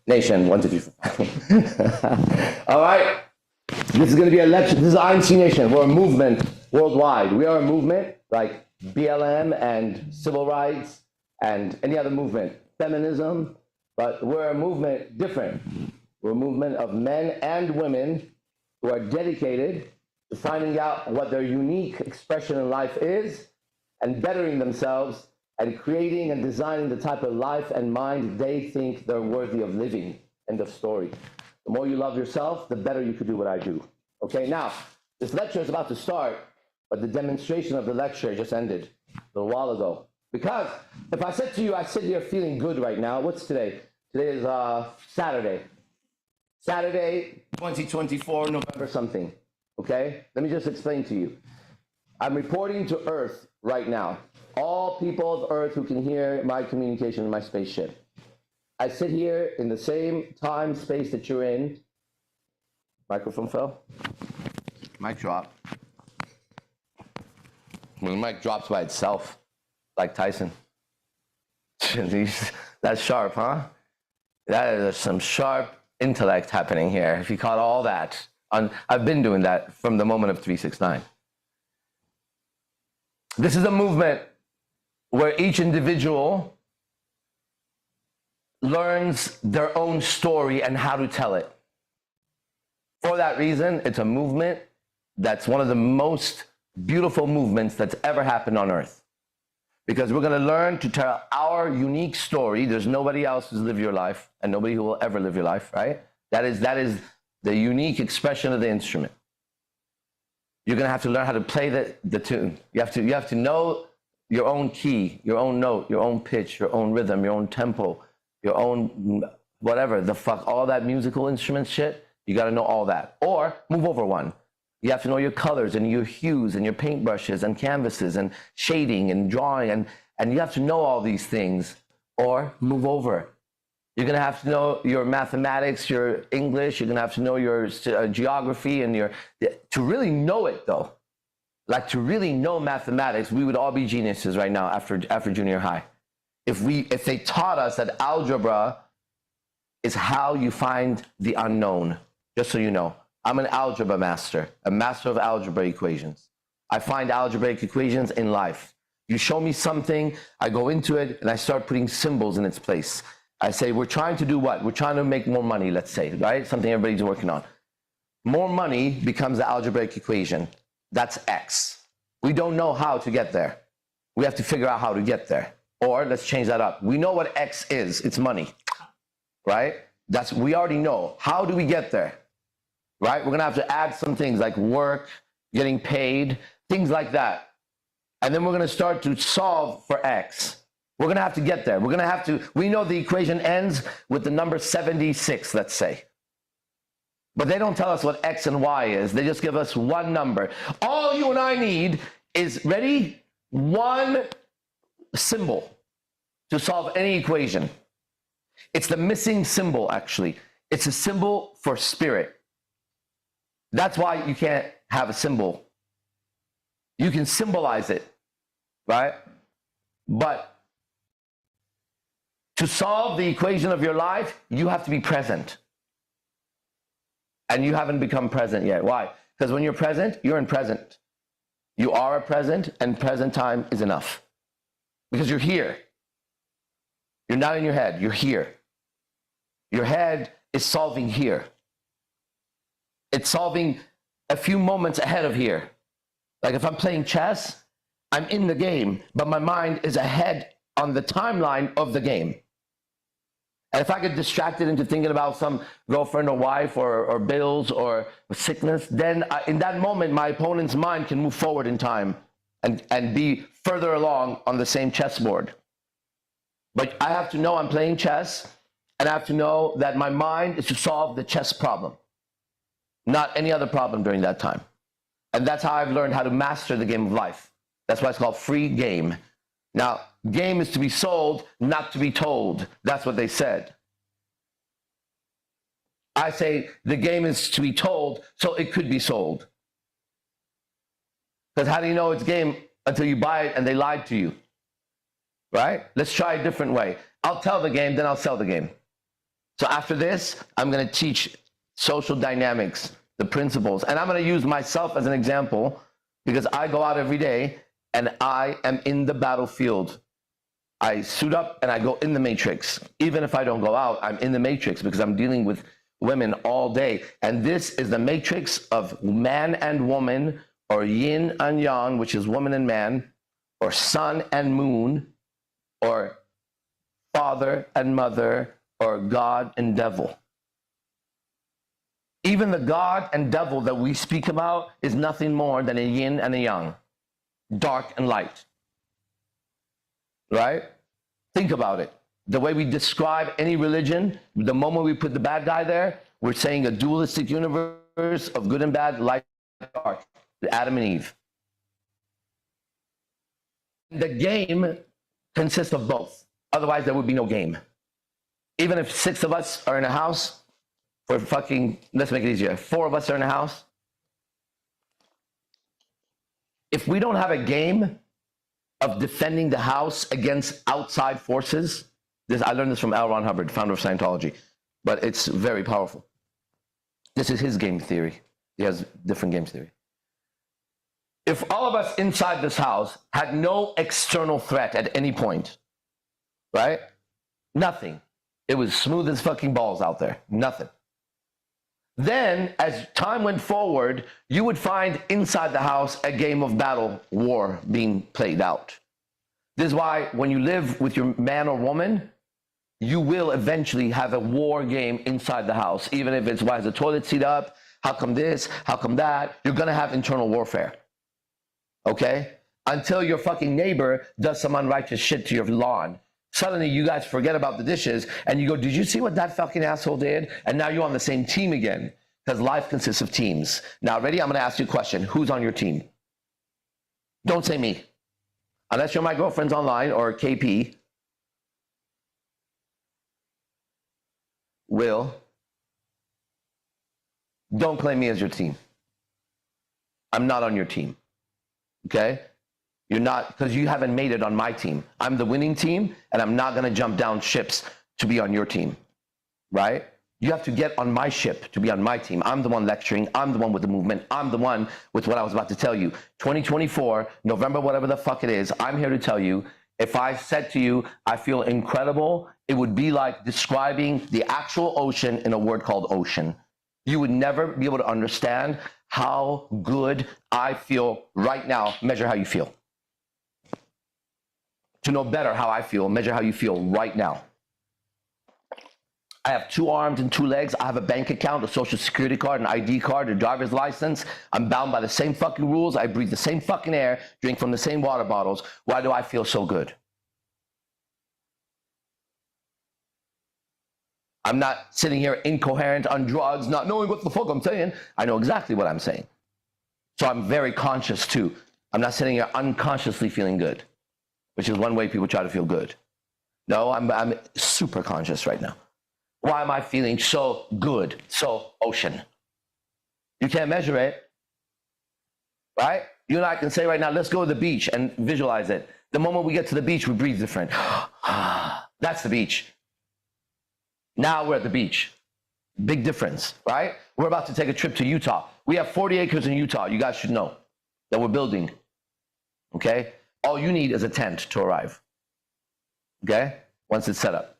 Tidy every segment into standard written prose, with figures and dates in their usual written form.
Nation, 1, 2, 3, 4. All right. This is going to be a lecture. This is IMC Nation. We're a movement worldwide. We are a movement like BLM and civil rights and any other movement, feminism, but we're a movement different. We're a movement of men and women who are dedicated to finding out what their unique expression in life is and bettering themselves and creating and designing the type of life and mind they think they're worthy of living. End of story. The more you love yourself, the better you could do what I do. Okay, now, this lecture is about to start, but the demonstration of the lecture just ended a little while ago. Because if I said to you, I sit here feeling good right now, what's today? Today is Saturday. Saturday, 2024, November something. Okay? Let me just explain to you. I'm reporting to Earth right now. All people of Earth who can hear my communication in my spaceship. I sit here in the same time, space that you're in. Microphone fell? Mic drop. When the mic drops by itself, like Tyson. That's sharp, huh? That is some sharp intellect happening here. If you caught all that. I've been doing that from the moment of 369. This is a movement where each individual learns their own story and how to tell it. For that reason, it's a movement that's one of the most beautiful movements that's ever happened on Earth. Because we're going to learn to tell our unique story. There's nobody else who's lived your life and nobody who will ever live your life, right? That is the unique expression of the instrument. You're going to have to learn how to play the tune. You have to know your own key, your own note, your own pitch, your own rhythm, your own tempo, your own whatever, the fuck, all that musical instrument shit. You got to know all that. Or move over one. You have to know your colors and your hues and your paintbrushes and canvases and shading and drawing. And you have to know all these things. Or move over. You're going to have to know your mathematics, your English. You're going to have to know your geography and to really know it, though. Like, to really know mathematics, we would all be geniuses right now after junior high. If they taught us that algebra is how you find the unknown. Just so you know, I'm an algebra master, a master of algebra equations. I find algebraic equations in life. You show me something, I go into it, and I start putting symbols in its place. I say, we're trying to do what? We're trying to make more money, let's say, right? Something everybody's working on. More money becomes the algebraic equation. That's X. We don't know how to get there. We have to figure out how to get there. Or let's change that up. We know what X is. It's money, right? We already know. How do we get there, right? We're going to have to add some things like work, getting paid, things like that. And then we're going to start to solve for X. We're going to have to get there. We know the equation ends with the number 76, let's say. But they don't tell us what X and Y is. They just give us one number. All you and I need is, ready? One symbol to solve any equation. It's the missing symbol, actually. It's a symbol for spirit. That's why you can't have a symbol. You can symbolize it, right? But to solve the equation of your life, you have to be present. And you haven't become present yet. Why? Because when you're present, you're in present. You are a present, and present time is enough. Because you're here. You're not in your head, you're here. Your head is solving here. It's solving a few moments ahead of here. Like if I'm playing chess, I'm in the game, but my mind is ahead on the timeline of the game. And if I get distracted into thinking about some girlfriend or wife or bills or sickness, then in that moment, my opponent's mind can move forward in time and be further along on the same chessboard. But I have to know I'm playing chess, and I have to know that my mind is to solve the chess problem, not any other problem during that time. And that's how I've learned how to master the game of life. That's why it's called free game. Now, game is to be sold, not to be told. That's what they said. I say the game is to be told, so it could be sold. Because how do you know it's game until you buy it and they lied to you? Right? Let's try a different way. I'll tell the game, then I'll sell the game. So after this, I'm going to teach social dynamics, the principles. And I'm going to use myself as an example because I go out every day and I am in the battlefield. I suit up and I go in the matrix. Even if I don't go out, I'm in the matrix because I'm dealing with women all day. And this is the matrix of man and woman, or yin and yang, which is woman and man, or sun and moon, or father and mother, or God and devil. Even the God and devil that we speak about is nothing more than a yin and a yang, dark and light. Right? Think about it. The way we describe any religion, the moment we put the bad guy there, we're saying a dualistic universe of good and bad, light and dark, Adam and Eve. The game consists of both. Otherwise, there would be no game. Even if 6 of us are in a house, for fucking, let's make it easier, 4 of us are in a house. If we don't have a game of defending the house against outside forces, I learned this from L. Ron Hubbard, founder of Scientology, but it's very powerful. This is his game theory. He has different game theory. If all of us inside this house had no external threat at any point, right? Nothing. It was smooth as fucking balls out there. Nothing. Then, as time went forward, you would find inside the house a game of battle, war being played out. This is why when you live with your man or woman, you will eventually have a war game inside the house. Even if it's, why is the toilet seat up? How come this? How come that? You're going to have internal warfare. Okay? Until your fucking neighbor does some unrighteous shit to your lawn. Suddenly you guys forget about the dishes and you go, did you see what that fucking asshole did? And now you're on the same team again, because life consists of teams. Now, ready? I'm going to ask you a question. Who's on your team? Don't say me. Unless you're my girlfriend's online or KP. Will. Don't claim me as your team. I'm not on your team. Okay? You're not, because you haven't made it on my team. I'm the winning team, and I'm not going to jump down ships to be on your team, right? You have to get on my ship to be on my team. I'm the one lecturing. I'm the one with the movement. I'm the one with what I was about to tell you. 2024, November, whatever the fuck it is, I'm here to tell you, if I said to you, I feel incredible, it would be like describing the actual ocean in a word called ocean. You would never be able to understand how good I feel right now. Measure how you feel. To know better how I feel, measure how you feel right now. I have 2 arms and 2 legs. I have a bank account, a social security card, an ID card, a driver's license. I'm bound by the same fucking rules. I breathe the same fucking air, drink from the same water bottles. Why do I feel so good? I'm not sitting here incoherent on drugs, not knowing what the fuck I'm saying. I know exactly what I'm saying. So I'm very conscious too. I'm not sitting here unconsciously feeling good, which is one way people try to feel good. No, I'm super conscious right now. Why am I feeling so good, so ocean? You can't measure it, right? You and I can say right now, let's go to the beach and visualize it. The moment we get to the beach, we breathe different. That's the beach. Now we're at the beach. Big difference, right? We're about to take a trip to Utah. We have 40 acres in Utah. You guys should know that we're building, okay? All you need is a tent to arrive, okay? Once it's set up.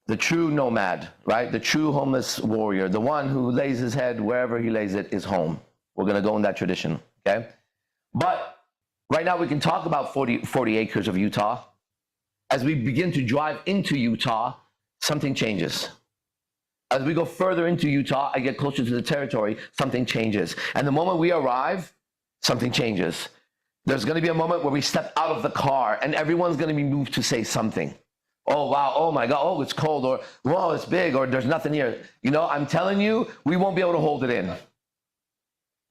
The true nomad, right? The true homeless warrior, the one who lays his head wherever he lays it is home. We're going to go in that tradition, okay? But right now we can talk about 40 acres of Utah. As we begin to drive into Utah, something changes. As we go further into Utah, I get closer to the territory, something changes. And the moment we arrive, something changes. There's going to be a moment where we step out of the car and everyone's going to be moved to say something. Oh, wow. Oh, my God. Oh, it's cold. Or, whoa, it's big. Or there's nothing here. You know, I'm telling you, we won't be able to hold it in.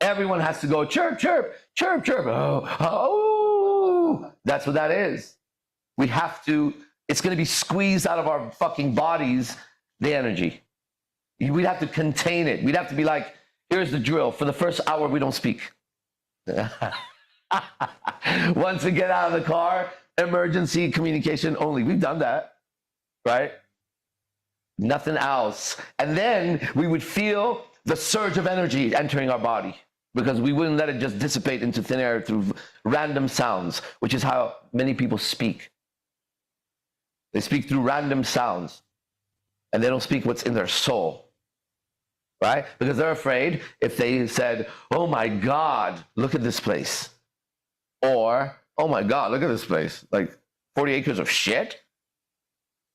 Everyone has to go chirp, chirp, chirp, chirp. Oh, oh. That's what that is. We have to, it's going to be squeezed out of our fucking bodies, the energy. We'd have to contain it. We'd have to be like, here's the drill. For the first hour, we don't speak. Once we get out of the car, emergency communication only. We've done that, right? Nothing else. And then we would feel the surge of energy entering our body because we wouldn't let it just dissipate into thin air through random sounds, which is how many people speak. They speak through random sounds and they don't speak what's in their soul, right? Because they're afraid if they said, oh my God, look at this place. Or, oh my God, look at this place. Like 40 acres of shit.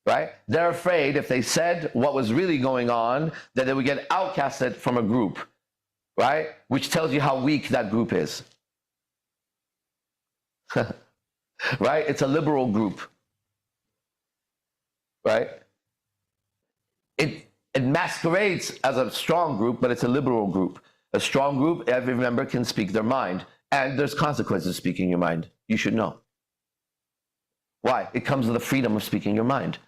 Right? They're afraid if they said what was really going on, that they would get outcasted from a group, right? Which tells you how weak that group is. Right? It's a liberal group, right? It masquerades as a strong group, but it's a liberal group. A strong group, every member can speak their mind, and there's consequences to speaking your mind. You should know. Why? It comes with the freedom of speaking your mind.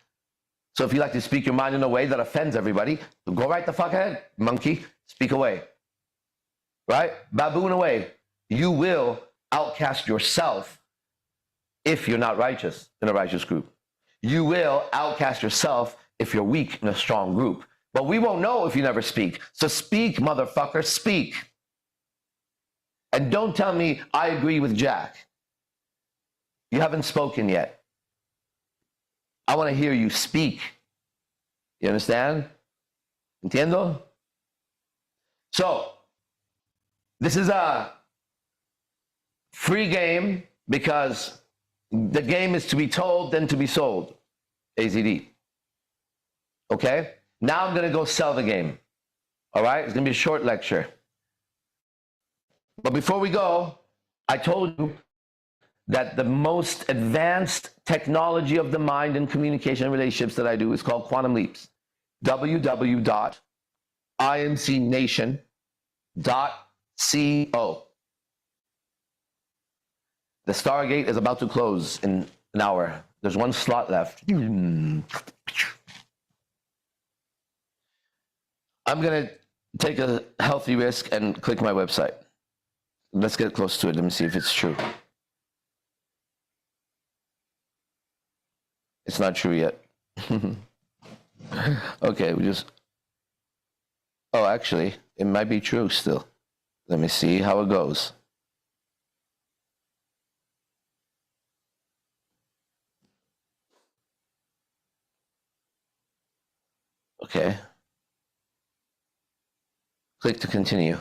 So if you like to speak your mind in a way that offends everybody, go right the fuck ahead, monkey. Speak away. Right? Baboon away. You will outcast yourself if you're not righteous in a righteous group. You will outcast yourself if you're weak in a strong group. But we won't know if you never speak. So speak, motherfucker, speak. And don't tell me I agree with Jack. You haven't spoken yet. I want to hear you speak. You understand? Entiendo? So, this is a free game because the game is to be told then to be sold. AZD. Okay? Now I'm going to go sell the game. All right? It's going to be a short lecture. But before we go, I told you that the most advanced technology of the mind and communication and relationships that I do is called Quantum Leaps. www.imcnation.co. The Stargate is about to close in an hour. There's one slot left. I'm going to take a healthy risk and click my website. Let's get close to it. Let me see if it's true. It's not true yet. Okay, we just... Oh, actually, it might be true still. Let me see how it goes. Okay. Click to continue.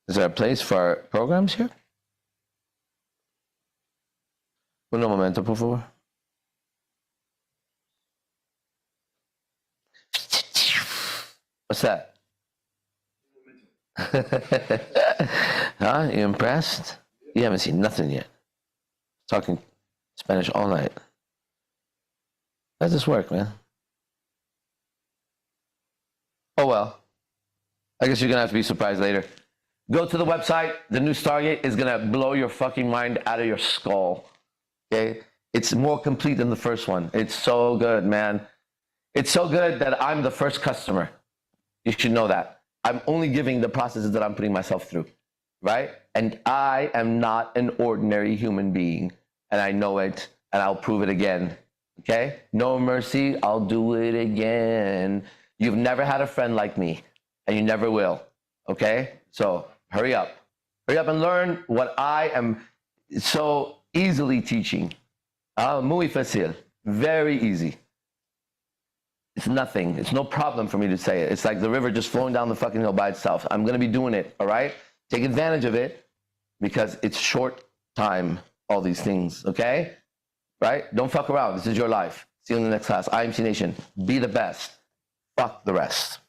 Is there a place for programs here? Un momento, por favor. What's that? Huh? You impressed? You haven't seen nothing yet. Talking Spanish all night. How does this work, man? Oh well. I guess you're gonna have to be surprised later. Go to the website. The new Stargate is gonna blow your fucking mind out of your skull. Okay? It's more complete than the first one. It's so good, man. It's so good that I'm the first customer. You should know that. I'm only giving the processes that I'm putting myself through, right? And I am not an ordinary human being, and I know it, and I'll prove it again, okay? No mercy, I'll do it again. You've never had a friend like me, and you never will, okay? So hurry up. Hurry up and learn what I am so easily teaching. Muy fácil. Very easy. It's nothing. It's no problem for me to say it. It's like the river just flowing down the fucking hill by itself. I'm going to be doing it, all right? Take advantage of it because it's short time, all these things, okay? Right? Don't fuck around. This is your life. See you in the next class. IMC Nation. Be the best. Fuck the rest.